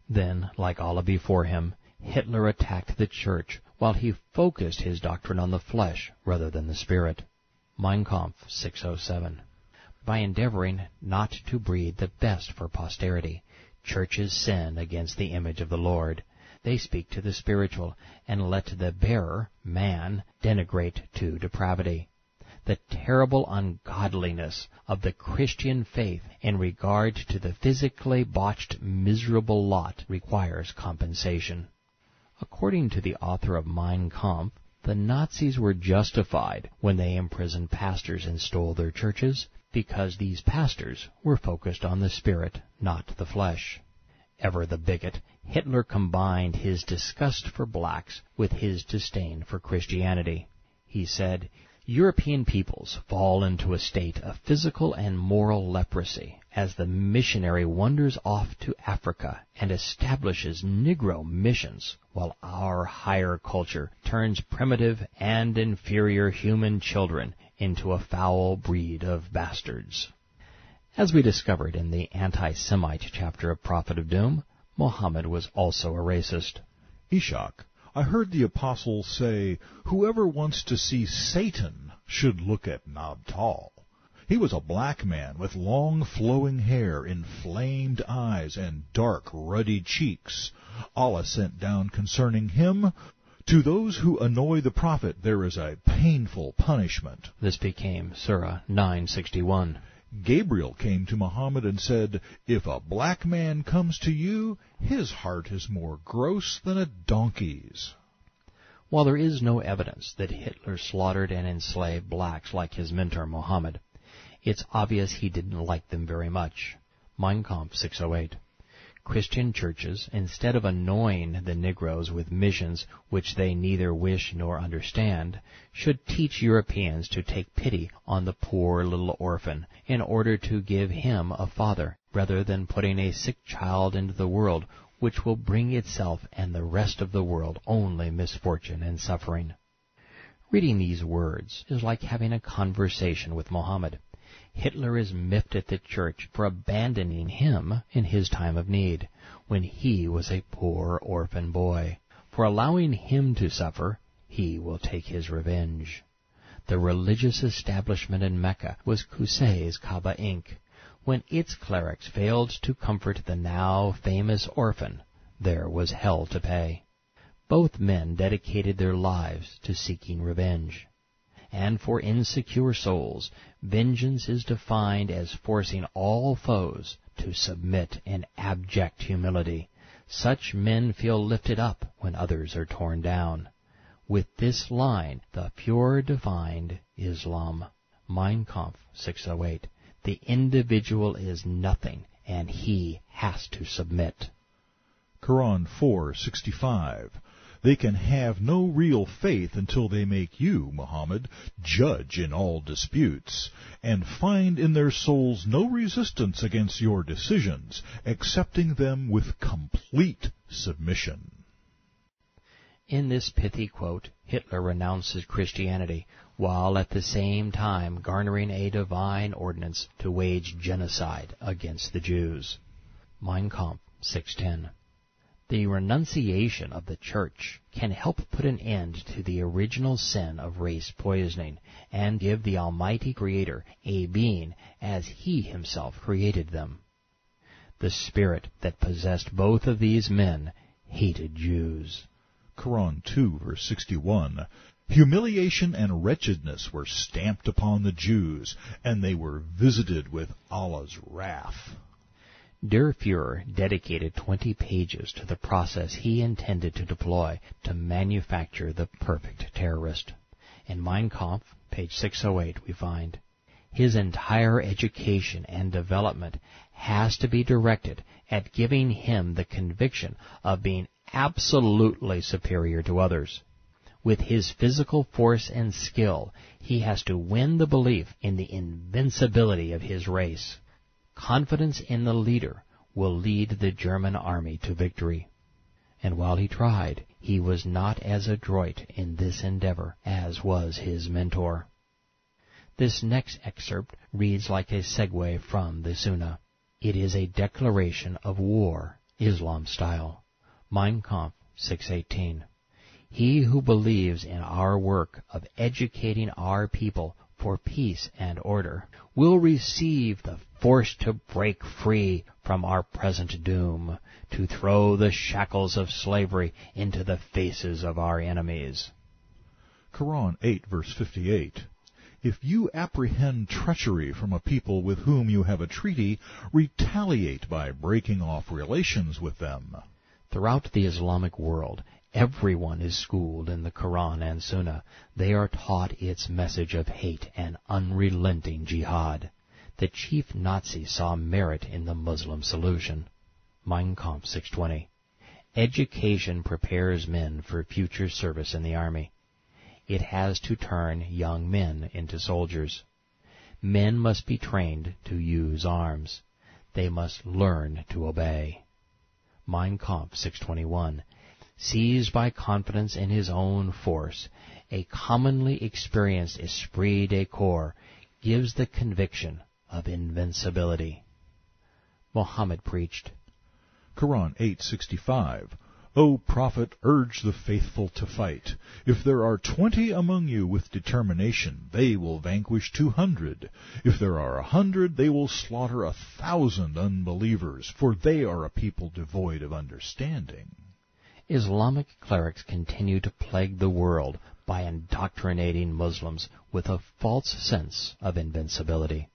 Then, like Allah before him, Hitler attacked the Church while he focused his doctrine on the flesh rather than the spirit. Mein Kampf 607. By endeavoring not to breed the best for posterity, churches sin against the image of the Lord. They speak to the spiritual, and let the bearer, man, denigrate to depravity. The terrible ungodliness of the Christian faith in regard to the physically botched, miserable lot requires compensation. According to the author of Mein Kampf, the Nazis were justified when they imprisoned pastors and stole their churches, because these pastors were focused on the spirit, not the flesh. Ever the bigot, Hitler combined his disgust for blacks with his disdain for Christianity. He said, European peoples fall into a state of physical and moral leprosy as the missionary wanders off to Africa and establishes Negro missions, while our higher culture turns primitive and inferior human children into a foul breed of bastards. As we discovered in the Anti-Semite chapter of Prophet of Doom, Mohammed was also a racist. Ishak, I heard the apostles say, whoever wants to see Satan should look at Nabtal. He was a black man with long flowing hair, inflamed eyes, and dark ruddy cheeks. Allah sent down concerning him, to those who annoy the prophet there is a painful punishment. This became Surah 961. Gabriel came to Muhammad and said, if a black man comes to you, his heart is more gross than a donkey's. While there is no evidence that Hitler slaughtered and enslaved blacks like his mentor Mohammed, it's obvious he didn't like them very much. Mein Kampf 608. Christian churches, instead of annoying the Negroes with missions which they neither wish nor understand, should teach Europeans to take pity on the poor little orphan in order to give him a father, rather than putting a sick child into the world, which will bring itself and the rest of the world only misfortune and suffering. Reading these words is like having a conversation with Mohammed. Hitler is miffed at the church for abandoning him in his time of need, when he was a poor orphan boy. For allowing him to suffer, he will take his revenge. The religious establishment in Mecca was Qusay's Kaaba Inc. When its clerics failed to comfort the now famous orphan, there was hell to pay. Both men dedicated their lives to seeking revenge. And for insecure souls, vengeance is defined as forcing all foes to submit in abject humility. Such men feel lifted up when others are torn down. With this line, the pure defined Islam. Mein Kampf 608. The individual is nothing, and he has to submit. Quran 4:65. They can have no real faith until they make you, Muhammad, judge in all disputes, and find in their souls no resistance against your decisions, accepting them with complete submission. In this pithy quote, Hitler renounces Christianity, while at the same time garnering a divine ordinance to wage genocide against the Jews. Mein Kampf 6:10. The renunciation of the Church can help put an end to the original sin of race poisoning and give the Almighty Creator a being as He Himself created them. The spirit that possessed both of these men hated Jews. Quran 2:61. Humiliation and wretchedness were stamped upon the Jews, and they were visited with Allah's wrath. Der Fuhrer dedicated 20 pages to the process he intended to deploy to manufacture the perfect terrorist. In Mein Kampf, page 608, we find, his entire education and development has to be directed at giving him the conviction of being absolutely superior to others. With his physical force and skill, he has to win the belief in the invincibility of his race. Confidence in the leader will lead the German army to victory. And while he tried, he was not as adroit in this endeavor as was his mentor. This next excerpt reads like a segue from the Sunnah. It is a declaration of war, Islam style. Mein Kampf 6:18. He who believes in our work of educating our people for peace and order will receive the force to break free from our present doom, to throw the shackles of slavery into the faces of our enemies. Koran 8, verse 58. If you apprehend treachery from a people with whom you have a treaty, retaliate by breaking off relations with them. Throughout the Islamic world, everyone is schooled in the Quran and Sunnah. They are taught its message of hate and unrelenting jihad. The chief Nazi saw merit in the Muslim solution. Mein Kampf 6:20. Education prepares men for future service in the army. It has to turn young men into soldiers. Men must be trained to use arms. They must learn to obey. Mein Kampf 6:21. Seized by confidence in his own force, a commonly experienced esprit de corps gives the conviction of invincibility. Mohammed preached. Koran 8:65. O Prophet, urge the faithful to fight. If there are 20 among you with determination, they will vanquish 200. If there are 100, they will slaughter 1,000 unbelievers, for they are a people devoid of understanding. Islamic clerics continue to plague the world by indoctrinating Muslims with a false sense of invincibility.